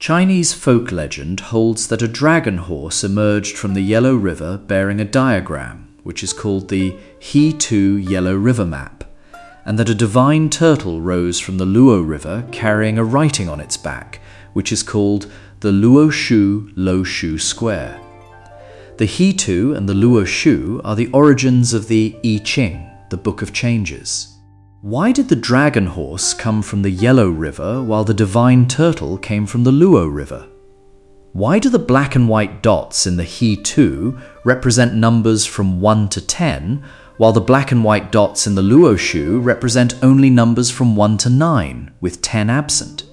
Chinese folk legend holds that a dragon horse emerged from the Yellow River bearing a diagram, which is called the He-Tu Yellow River Map, and that a divine turtle rose from the Luo River carrying a writing on its back, which is called the Luo Shu Lo Shu Square. The He-Tu and the Luo Shu are the origins of the Ching, the Book of Changes. Why did the dragon horse come from the Yellow River while the divine turtle came from the Luo River? Why do the black and white dots in the He-Tu represent numbers from 1 to 10, while the black and white dots in the Luo Shu represent only numbers from 1 to 9, with 10 absent?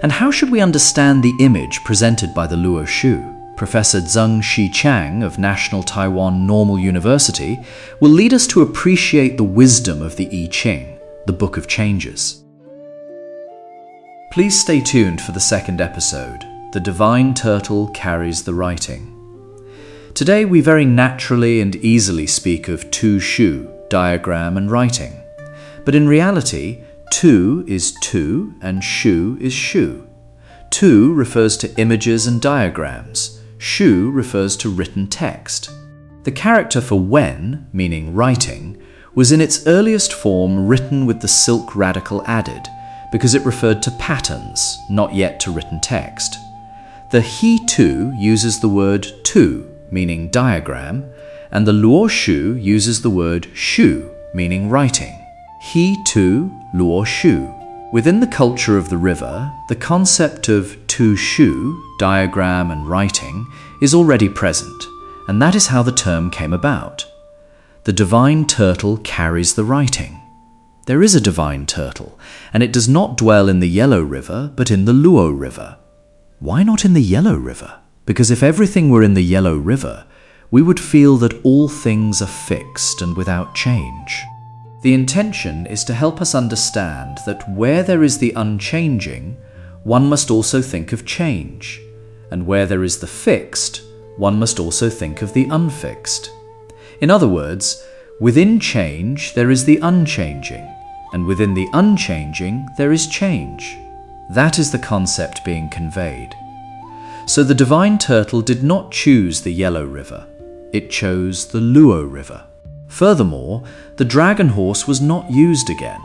And how should we understand the image presented by the Luo Shu? Professor Zheng Shichang of National Taiwan Normal University will lead us to appreciate the wisdom of the I Ching, the Book of Changes. Please stay tuned for the second episode, The Divine Turtle Carries the Writing. Today we very naturally and easily speak of Tu Shu, diagram and writing. But in reality, Tu is Tu and Shu is Shu. Tu refers to images and diagrams. Shu refers to written text. The character for wen, meaning writing, was in its earliest form written with the silk radical added, because it referred to patterns, not yet to written text. The He-Tu uses the word tu, meaning diagram, and the Luo Shu uses the word shu, meaning writing. He-Tu, Luo Shu. Within the culture of the river, the concept of Tu Shu, diagram and writing, is already present, and that is how the term came about. The divine turtle carries the writing. There is a divine turtle, and it does not dwell in the Yellow River, but in the Luo River. Why not in the Yellow River? Because if everything were in the Yellow River, we would feel that all things are fixed and without change. The intention is to help us understand that where there is the unchanging, one must also think of change, and where there is the fixed, one must also think of the unfixed. In other words, within change there is the unchanging, and within the unchanging there is change. That is the concept being conveyed. So the divine turtle did not choose the Yellow River, it chose the Luo River. Furthermore, the dragon horse was not used again.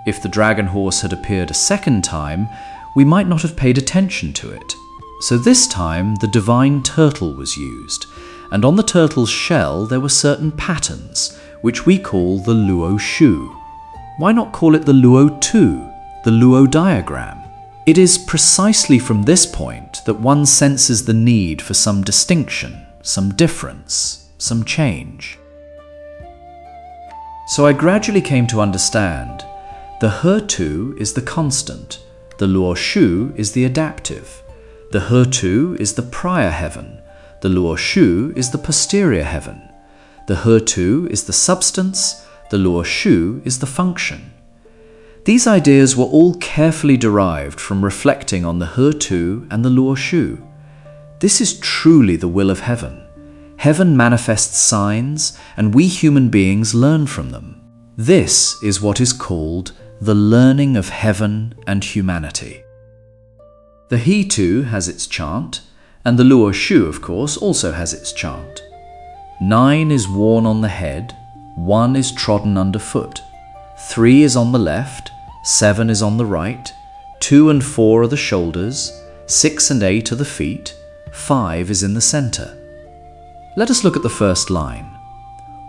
If the dragon horse had appeared a second time, we might not have paid attention to it. So this time the divine turtle was used, and on the turtle's shell there were certain patterns, which we call the Luo Shu. Why not call it the Luo Tu, the Luo diagram? It is precisely from this point that one senses the need for some distinction, some difference, some change. So I gradually came to understand the He-Tu is the constant, the Luo Shu is the adaptive, the He-Tu is the prior heaven, the Luo Shu is the posterior heaven, the He-Tu is the substance, the Luo Shu is the function. These ideas were all carefully derived from reflecting on the He-Tu and the Luo Shu. This is truly the will of heaven. Heaven manifests signs, and we human beings learn from them. This is what is called the learning of heaven and humanity. The He-Tu has its chant, and the Luo Shu, of course, also has its chant. 9 is worn on the head, 1 is trodden underfoot, 3 is on the left, 7 is on the right, 2 and 4 are the shoulders, 6 and 8 are the feet, 5 is in the center. Let us look at the first line.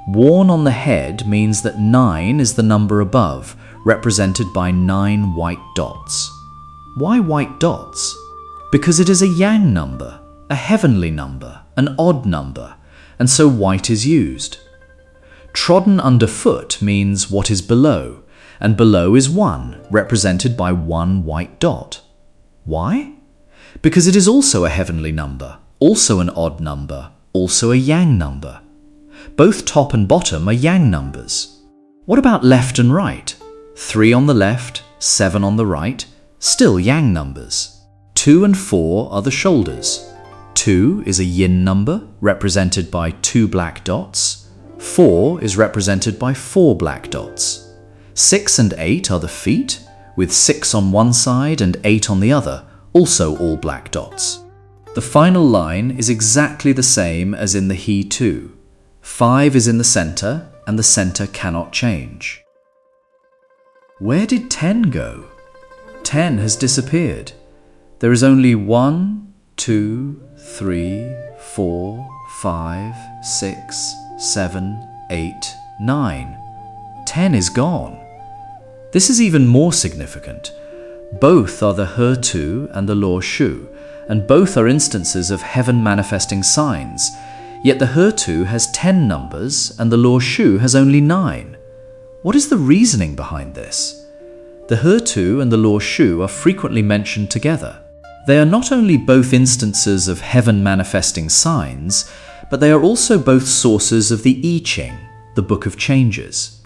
Worn on the head means that 9 is the number above, represented by 9 white dots. Why white dots? Because it is a yang number, a heavenly number, an odd number, and so white is used. Trodden underfoot means what is below, and below is 1, represented by 1 white dot. Why? Because it is also a heavenly number, also an odd number, also a yang number. Both top and bottom are yang numbers. What about left and right? 3 on the left, 7 on the right, still yang numbers. 2 and 4 are the shoulders. 2 is a yin number, represented by 2 black dots. 4 is represented by 4 black dots. 6 and 8 are the feet, with 6 on one side and 8 on the other, also all black dots. The final line is exactly the same as in the He 2. 5 is in the center, and the center cannot change. Where did 10 go? 10 has disappeared. There is only 1, 2, 3, 4, 5, 6, 7, 8, 9. 10 is gone. This is even more significant. Both are the He 2 and the Luo Shu, and both are instances of heaven manifesting signs, yet the He 2 has 10 numbers and the Luo Shu has only 9. What is the reasoning behind this? The He 2 and the Luo Shu are frequently mentioned together. They are not only both instances of heaven manifesting signs, but they are also both sources of the I Ching, the Book of Changes.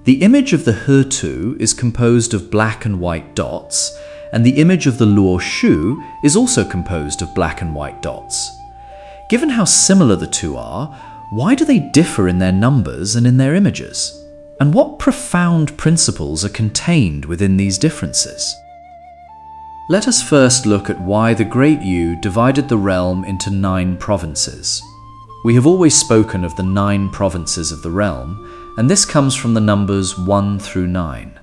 The image of the He 2 is composed of black and white dots, and the image of the Luo Shu is also composed of black and white dots. Given how similar the two are, why do they differ in their numbers and in their images? And what profound principles are contained within these differences? Let us first look at why the Great Yu divided the realm into 9 provinces. We have always spoken of the 9 provinces of the realm, and this comes from the numbers 1 through 9.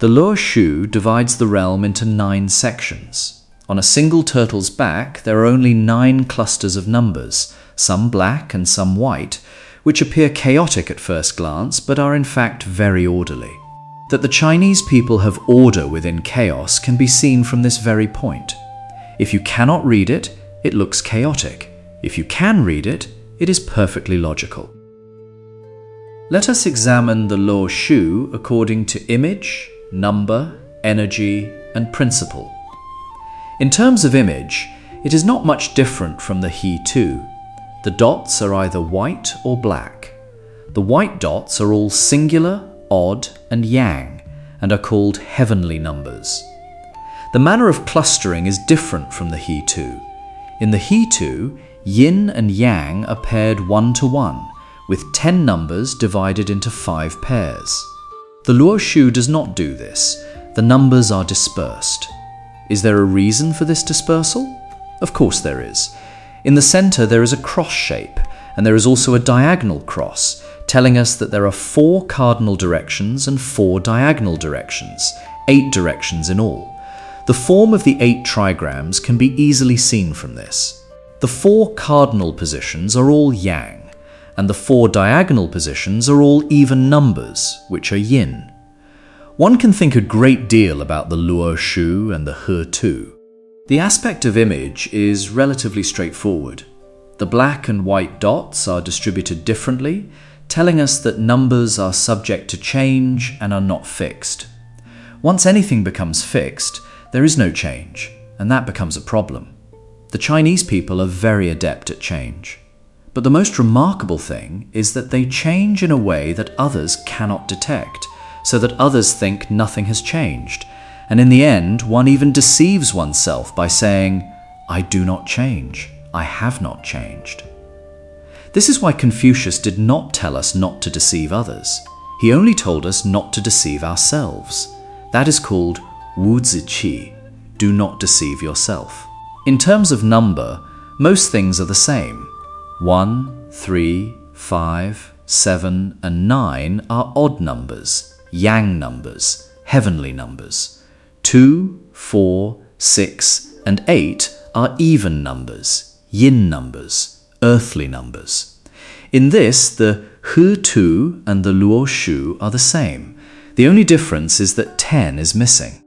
The Luo Shu divides the realm into 9 sections. On a single turtle's back, there are only 9 clusters of numbers, some black and some white, which appear chaotic at first glance, but are in fact very orderly. That the Chinese people have order within chaos can be seen from this very point. If you cannot read it, it looks chaotic. If you can read it, it is perfectly logical. Let us examine the Luo Shu according to image, number, energy, and principle. In terms of image, it is not much different from the He 2. The dots are either white or black. The white dots are all singular, odd, and yang, and are called heavenly numbers. The manner of clustering is different from the He 2. In the He 2, yin and yang are paired 1 to 1, with 10 numbers divided into 5 pairs. The Luo Shu does not do this. The numbers are dispersed. Is there a reason for this dispersal? Of course there is. In the center there is a cross shape, and there is also a diagonal cross, telling us that there are 4 cardinal directions and 4 diagonal directions, 8 directions in all. The form of the 8 trigrams can be easily seen from this. The 4 cardinal positions are all yang, and the 4 diagonal positions are all even numbers, which are yin. One can think a great deal about the Luo Shu and the He 2. The aspect of image is relatively straightforward. The black and white dots are distributed differently, telling us that numbers are subject to change and are not fixed. Once anything becomes fixed, there is no change, and that becomes a problem. The Chinese people are very adept at change. But the most remarkable thing is that they change in a way that others cannot detect, so that others think nothing has changed. And in the end, one even deceives oneself by saying, "I do not change. I have not changed." This is why Confucius did not tell us not to deceive others. He only told us not to deceive ourselves. That is called Wu Zi Qi, do not deceive yourself. In terms of number, most things are the same. 1, 3, 5, 7, and 9 are odd numbers, yang numbers, heavenly numbers. 2, 4, 6, and 8 are even numbers, yin numbers, earthly numbers. In this, the He 2 and the Luo Shu are the same. The only difference is that 10 is missing.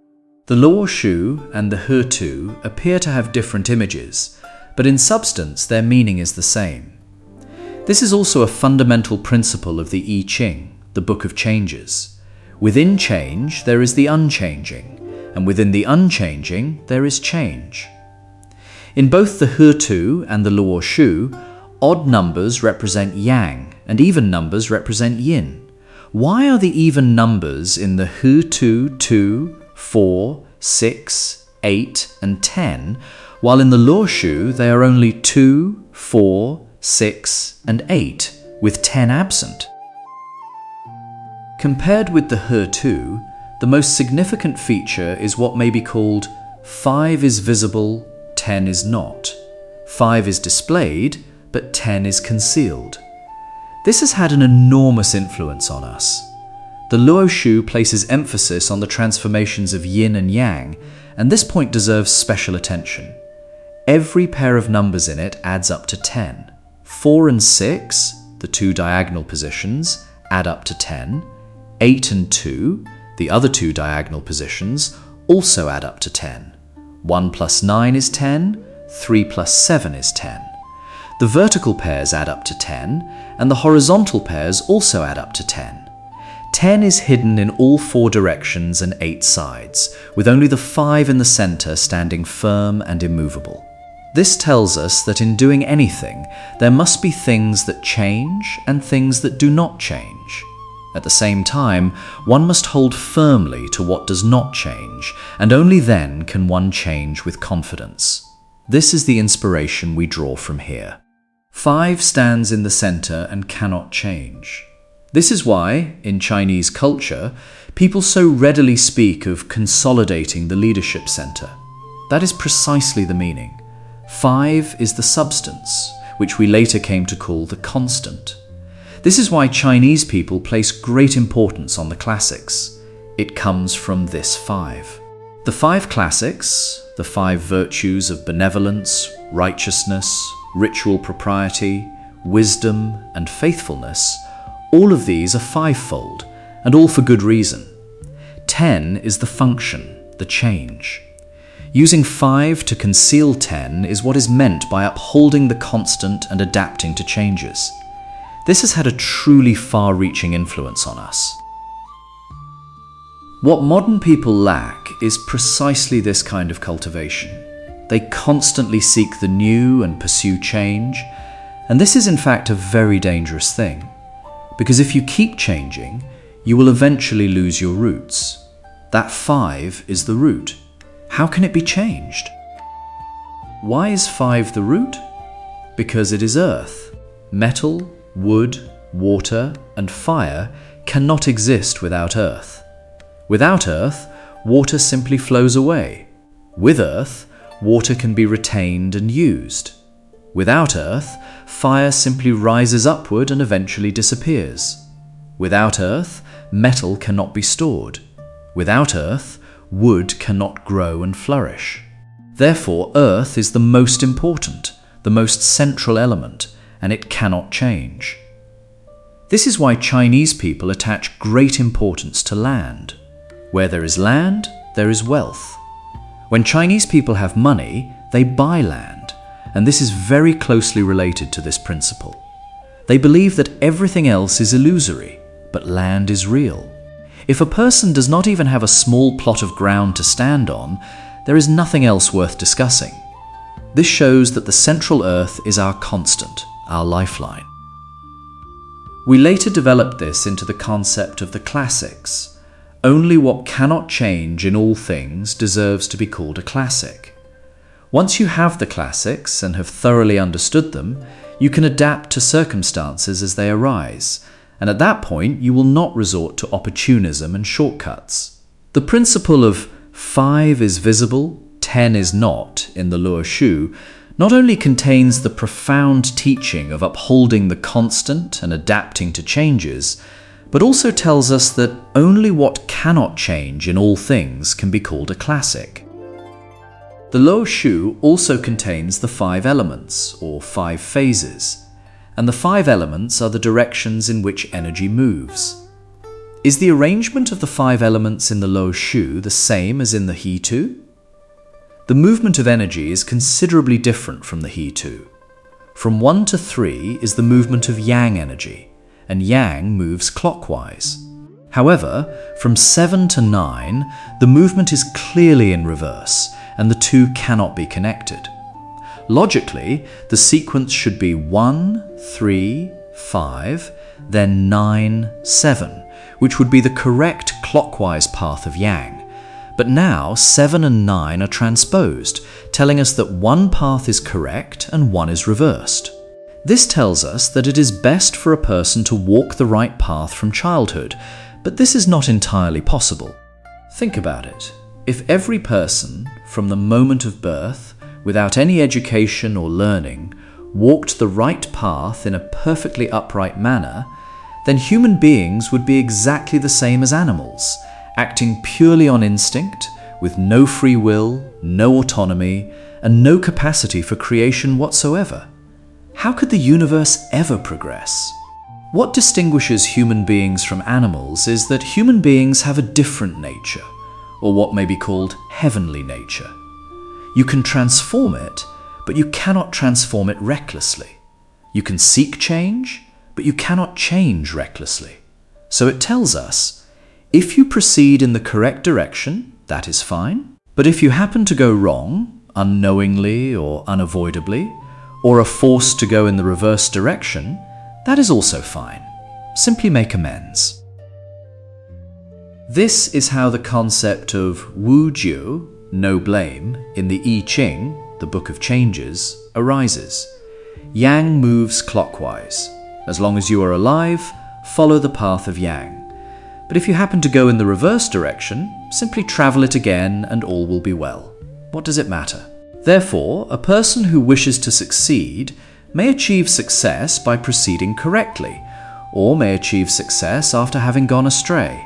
The Luo Shu and the He 2 appear to have different images, but in substance their meaning is the same. This is also a fundamental principle of the I Ching, the Book of Changes. Within change there is the unchanging, and within the unchanging there is change. In both the He 2 and the Luo Shu, odd numbers represent yang, and even numbers represent yin. Why are the even numbers in the He 2, 2, 4, 6, 8, and 10, while in the Luo Shu they are only 2, 4, 6, and 8, with 10 absent? Compared with the He 2, the most significant feature is what may be called 5 is visible, 10 is not. 5 is displayed, but 10 is concealed. This has had an enormous influence on us. The Luo Shu places emphasis on the transformations of yin and yang, and this point deserves special attention. Every pair of numbers in it adds up to 10. 4 and 6, the two diagonal positions, add up to 10. 8 and 2, the other two diagonal positions, also add up to 10. 1 plus 9 is 10, 3 plus 7 is 10. The vertical pairs add up to 10, and the horizontal pairs also add up to 10. 10 is hidden in all 4 directions and 8 sides, with only the 5 in the center standing firm and immovable. This tells us that in doing anything, there must be things that change and things that do not change. At the same time, one must hold firmly to what does not change, and only then can one change with confidence. This is the inspiration we draw from here. 5 stands in the center and cannot change. This is why, in Chinese culture, people so readily speak of consolidating the leadership center. That is precisely the meaning. 5 is the substance, which we later came to call the constant. This is why Chinese people place great importance on the classics. It comes from this 5. The 5 classics, the 5 virtues of benevolence, righteousness, ritual propriety, wisdom, and faithfulness, all of these are 5-fold, and all for good reason. 10 is the function, the change. Using 5 to conceal 10 is what is meant by upholding the constant and adapting to changes. This has had a truly far-reaching influence on us. What modern people lack is precisely this kind of cultivation. They constantly seek the new and pursue change, and this is in fact a very dangerous thing. Because if you keep changing, you will eventually lose your roots. That 5 is the root. How can it be changed? Why is 5 the root? Because it is earth. Metal, wood, water, and fire cannot exist without earth. Without earth, water simply flows away. With earth, water can be retained and used. Without earth, fire simply rises upward and eventually disappears. Without earth, metal cannot be stored. Without earth, wood cannot grow and flourish. Therefore, earth is the most important, the most central element, and it cannot change. This is why Chinese people attach great importance to land. Where there is land, there is wealth. When Chinese people have money, they buy land. And this is very closely related to this principle. They believe that everything else is illusory, but land is real. If a person does not even have a small plot of ground to stand on, there is nothing else worth discussing. This shows that the central earth is our constant, our lifeline. We later developed this into the concept of the classics. Only what cannot change in all things deserves to be called a classic. Once you have the classics and have thoroughly understood them, you can adapt to circumstances as they arise, and at that point you will not resort to opportunism and shortcuts. The principle of 5 is visible, 10 is not in the Luo Shu not only contains the profound teaching of upholding the constant and adapting to changes, but also tells us that only what cannot change in all things can be called a classic. The Luo Shu also contains the 5 elements, or 5 phases, and the 5 elements are the directions in which energy moves. Is the arrangement of the 5 elements in the Luo Shu the same as in the He Tu? The movement of energy is considerably different from the He Tu. From 1 to 3 is the movement of yang energy, and yang moves clockwise. However, from 7 to 9, the movement is clearly in reverse, and the two cannot be connected. Logically, the sequence should be 1, 3, 5, then 9, 7, which would be the correct clockwise path of yang. But now 7 and 9 are transposed, telling us that one path is correct and one is reversed. This tells us that it is best for a person to walk the right path from childhood, but this is not entirely possible. Think about it. If every person, from the moment of birth, without any education or learning, walked the right path in a perfectly upright manner, then human beings would be exactly the same as animals, acting purely on instinct, with no free will, no autonomy, and no capacity for creation whatsoever. How could the universe ever progress? What distinguishes human beings from animals is that human beings have a different nature, or what may be called heavenly nature. You can transform it, but you cannot transform it recklessly. You can seek change, but you cannot change recklessly. So it tells us, if you proceed in the correct direction, that is fine. But if you happen to go wrong, unknowingly or unavoidably, or are forced to go in the reverse direction, that is also fine. Simply make amends. This is how the concept of Wu Jiu, no blame, in the I Ching, the Book of Changes, arises. Yang moves clockwise. As long as you are alive, follow the path of Yang. But if you happen to go in the reverse direction, simply travel it again and all will be well. What does it matter? Therefore, a person who wishes to succeed may achieve success by proceeding correctly, or may achieve success after having gone astray.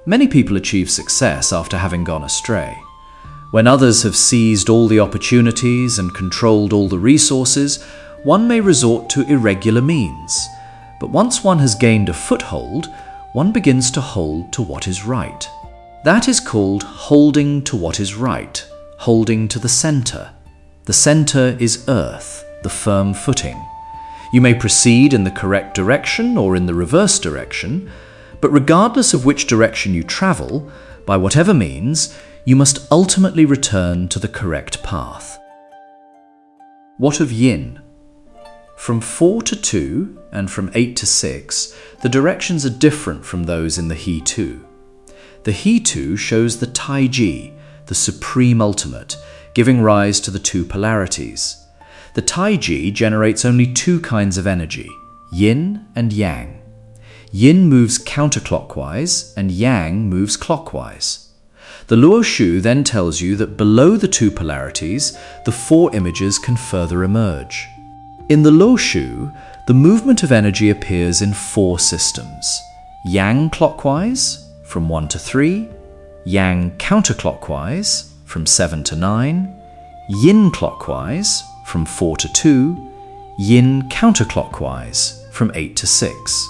Many people achieve success after having gone astray. When others have seized all the opportunities and controlled all the resources, one may resort to irregular means. But once one has gained a foothold, one begins to hold to what is right. That is called holding to what is right, holding to the center. The center is earth, the firm footing. You may proceed in the correct direction or in the reverse direction, but regardless of which direction you travel, by whatever means, you must ultimately return to the correct path. What of yin? From 4 to 2 and from 8 to 6, the directions are different from those in the He 2. The He 2 shows the Taiji, the supreme ultimate, giving rise to the two polarities. The Taiji generates only two kinds of energy, yin and yang. Yin moves counterclockwise and yang moves clockwise. The Luo Shu then tells you that below the two polarities, the four images can further emerge. In the Luo Shu, the movement of energy appears in four systems: yang clockwise, from 1 to 3, yang counterclockwise, from 7 to 9, yin clockwise, from 4 to 2, yin counterclockwise, from 8 to 6.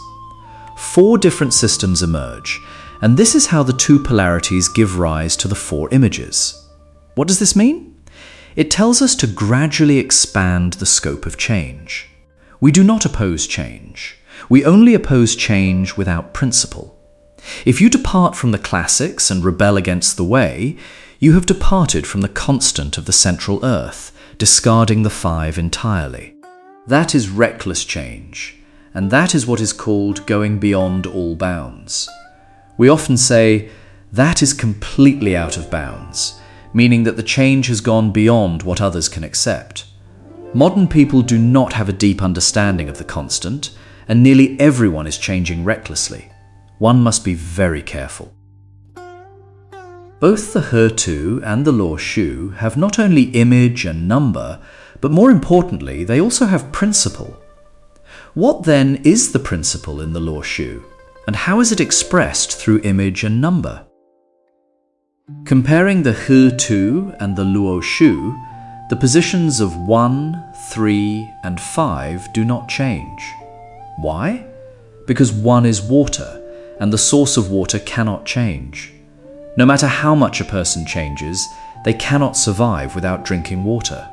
Four different systems emerge, and this is how the two polarities give rise to the four images. What does this mean? It tells us to gradually expand the scope of change. We do not oppose change. We only oppose change without principle. If you depart from the classics and rebel against the way, you have departed from the constant of the central earth, discarding the five entirely. That is reckless change, and that is what is called going beyond all bounds. We often say, that is completely out of bounds, meaning that the change has gone beyond what others can accept. Modern people do not have a deep understanding of the constant, and nearly everyone is changing recklessly. One must be very careful. Both the He 2 and the Luo Shu have not only image and number, but more importantly, they also have principle. What then is the principle in the Luo Shu, and how is it expressed through image and number? Comparing the He 2 and the Luo Shu, the positions of 1, 3, and 5 do not change. Why? Because 1 is water, and the source of water cannot change. No matter how much a person changes, they cannot survive without drinking water.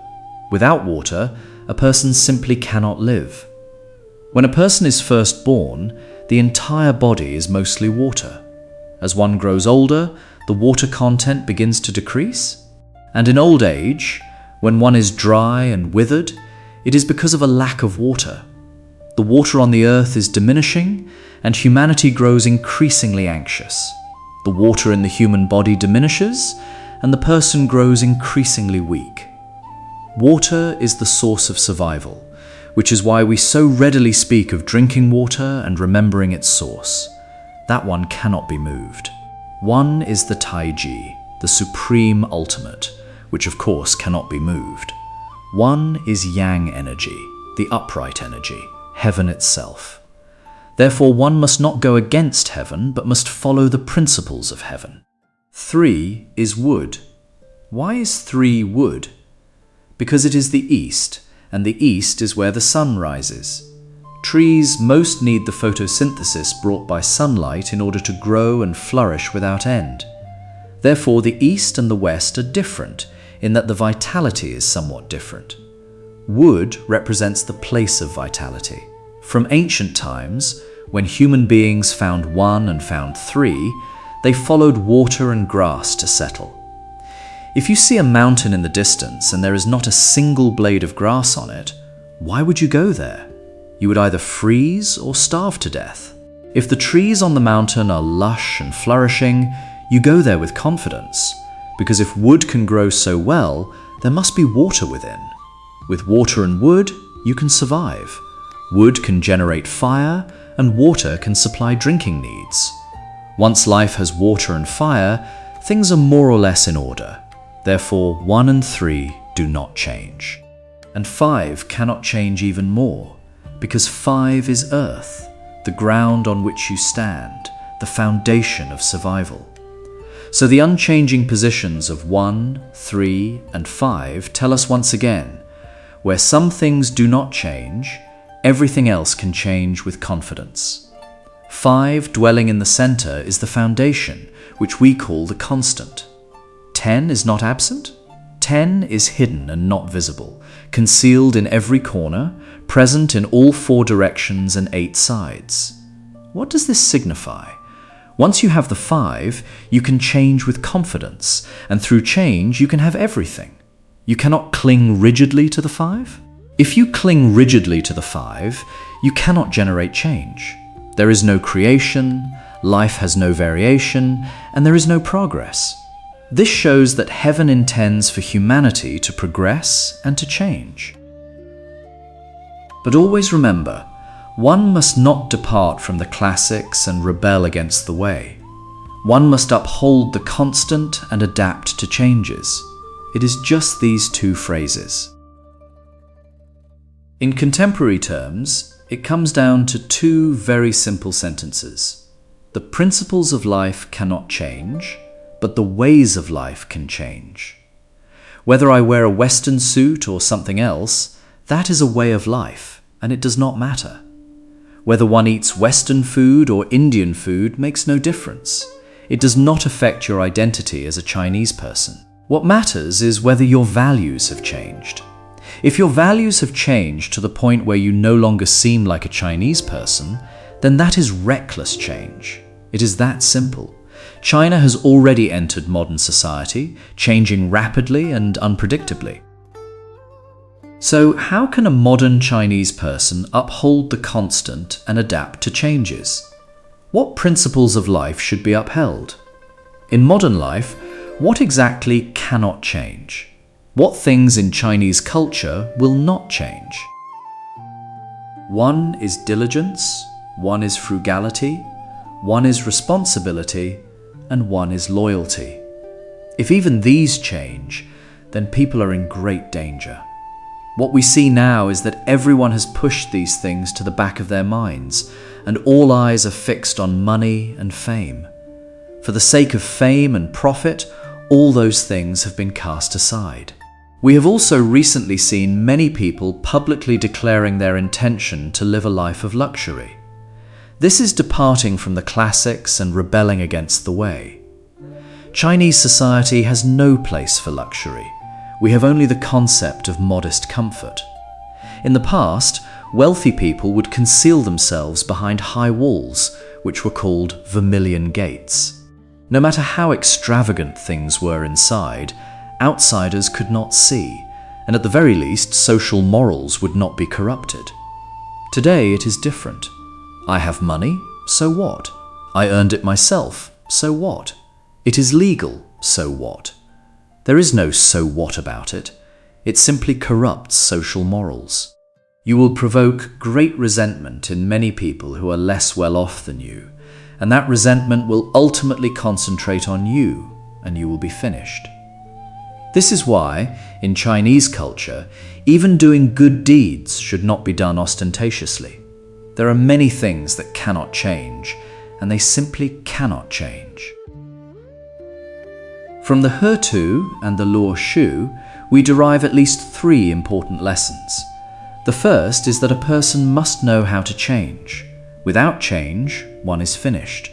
Without water, a person simply cannot live. When a person is first born, the entire body is mostly water. As one grows older, the water content begins to decrease. And in old age, when one is dry and withered, it is because of a lack of water. The water on the earth is diminishing, and humanity grows increasingly anxious. The water in the human body diminishes, and the person grows increasingly weak. Water is the source of survival, which is why we so readily speak of drinking water and remembering its source. That one cannot be moved. One is the Taiji, the supreme ultimate, which of course cannot be moved. One is yang energy, the upright energy, heaven itself. Therefore, one must not go against heaven, but must follow the principles of heaven. 3 is wood. Why is 3 wood? Because it is the east, and the east is where the sun rises. Trees most need the photosynthesis brought by sunlight in order to grow and flourish without end. Therefore, the east and the west are different in that the vitality is somewhat different. Wood represents the place of vitality. From ancient times, when human beings found 1 and found 3, they followed water and grass to settle. If you see a mountain in the distance and there is not a single blade of grass on it, why would you go there? You would either freeze or starve to death. If the trees on the mountain are lush and flourishing, you go there with confidence, because if wood can grow so well, there must be water within. With water and wood, you can survive. Wood can generate fire, and water can supply drinking needs. Once life has water and fire, things are more or less in order. Therefore, 1 and 3 do not change. And 5 cannot change even more, because 5 is earth, the ground on which you stand, the foundation of survival. So the unchanging positions of 1, 3, and 5 tell us once again, where some things do not change, everything else can change with confidence. 5 dwelling in the center is the foundation, which we call the constant. 10 is not absent. 10 is hidden and not visible, concealed in every corner, present in all 4 directions and 8 sides. What does this signify? Once you have the 5, you can change with confidence, and through change you can have everything. You cannot cling rigidly to the 5. If you cling rigidly to the 5, you cannot generate change. There is no creation, life has no variation, and there is no progress. This shows that heaven intends for humanity to progress and to change. But always remember, one must not depart from the classics and rebel against the way. One must uphold the constant and adapt to changes. It is just these 2 phrases. In contemporary terms, it comes down to 2 very simple sentences. The principles of life cannot change, but the ways of life can change. Whether I wear a Western suit or something else, that is a way of life, and it does not matter. Whether one eats Western food or Indian food makes no difference. It does not affect your identity as a Chinese person. What matters is whether your values have changed. If your values have changed to the point where you no longer seem like a Chinese person, then that is reckless change. It is that simple. China has already entered modern society, changing rapidly and unpredictably. So how can a modern Chinese person uphold the constant and adapt to changes? What principles of life should be upheld? In modern life, what exactly cannot change? What things in Chinese culture will not change? 1 is diligence, 1 is frugality, 1 is responsibility, and 1 is loyalty. If even these change, then people are in great danger. What we see now is that everyone has pushed these things to the back of their minds, and all eyes are fixed on money and fame. For the sake of fame and profit, all those things have been cast aside. We have also recently seen many people publicly declaring their intention to live a life of luxury. This is departing from the classics and rebelling against the way. Chinese society has no place for luxury. We have only the concept of modest comfort. In the past, wealthy people would conceal themselves behind high walls, which were called vermilion gates. No matter how extravagant things were inside, outsiders could not see, and at the very least, social morals would not be corrupted. Today it is different. I have money, so what? I earned it myself, so what? It is legal, so what? There is no so what about it. It simply corrupts social morals. You will provoke great resentment in many people who are less well off than you, and that resentment will ultimately concentrate on you, and you will be finished. This is why, in Chinese culture, even doing good deeds should not be done ostentatiously. There are many things that cannot change, and they simply cannot change. From the He Tu and the Luo Shu, we derive at least 3 important lessons. The first is that a person must know how to change. Without change, one is finished.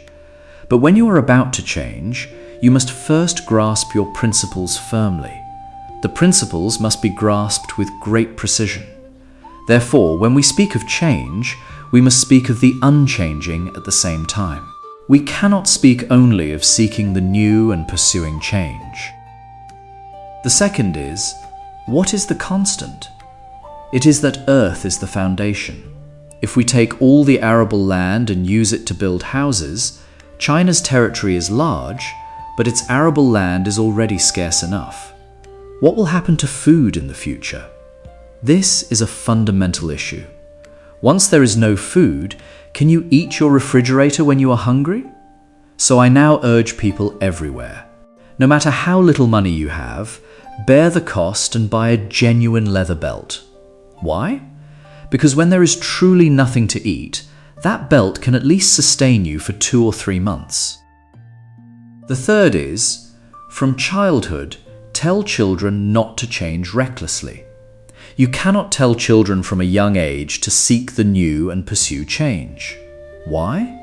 But when you are about to change, you must first grasp your principles firmly. The principles must be grasped with great precision. Therefore, when we speak of change, we must speak of the unchanging at the same time. We cannot speak only of seeking the new and pursuing change. The second is, what is the constant? It is that earth is the foundation. If we take all the arable land and use it to build houses, China's territory is large, but its arable land is already scarce enough. What will happen to food in the future? This is a fundamental issue. Once there is no food, can you eat your refrigerator when you are hungry? So I now urge people everywhere, no matter how little money you have, bear the cost and buy a genuine leather belt. Why? Because when there is truly nothing to eat, that belt can at least sustain you for 2 or 3 months. The third is, from childhood, tell children not to change recklessly. You cannot tell children from a young age to seek the new and pursue change. Why?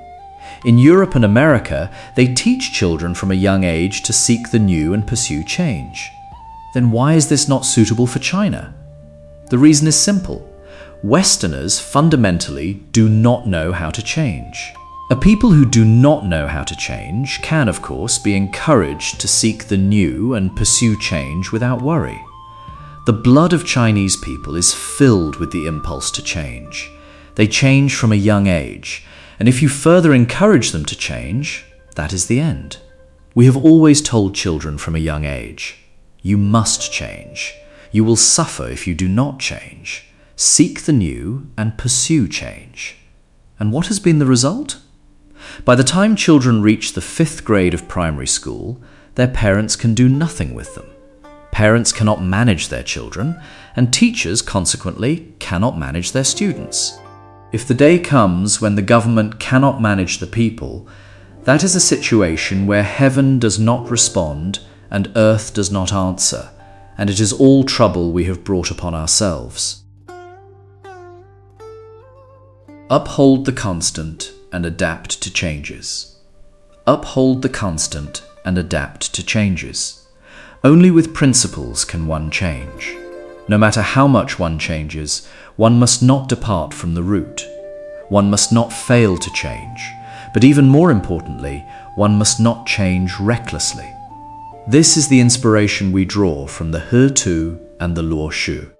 In Europe and America, they teach children from a young age to seek the new and pursue change. Then why is this not suitable for China? The reason is simple. Westerners fundamentally do not know how to change. A people who do not know how to change can, of course, be encouraged to seek the new and pursue change without worry. The blood of Chinese people is filled with the impulse to change. They change from a young age, and if you further encourage them to change, that is the end. We have always told children from a young age, you must change. You will suffer if you do not change. Seek the new and pursue change. And what has been the result? By the time children reach the 5th grade of primary school, their parents can do nothing with them. Parents cannot manage their children, and teachers, consequently, cannot manage their students. If the day comes when the government cannot manage the people, that is a situation where heaven does not respond and earth does not answer, and it is all trouble we have brought upon ourselves. Uphold the constant and adapt to changes. Uphold the constant and adapt to changes. Only with principles can one change. No matter how much one changes, one must not depart from the route. One must not fail to change, but even more importantly, one must not change recklessly. This is the inspiration we draw from the He Tu and the Luo Shu.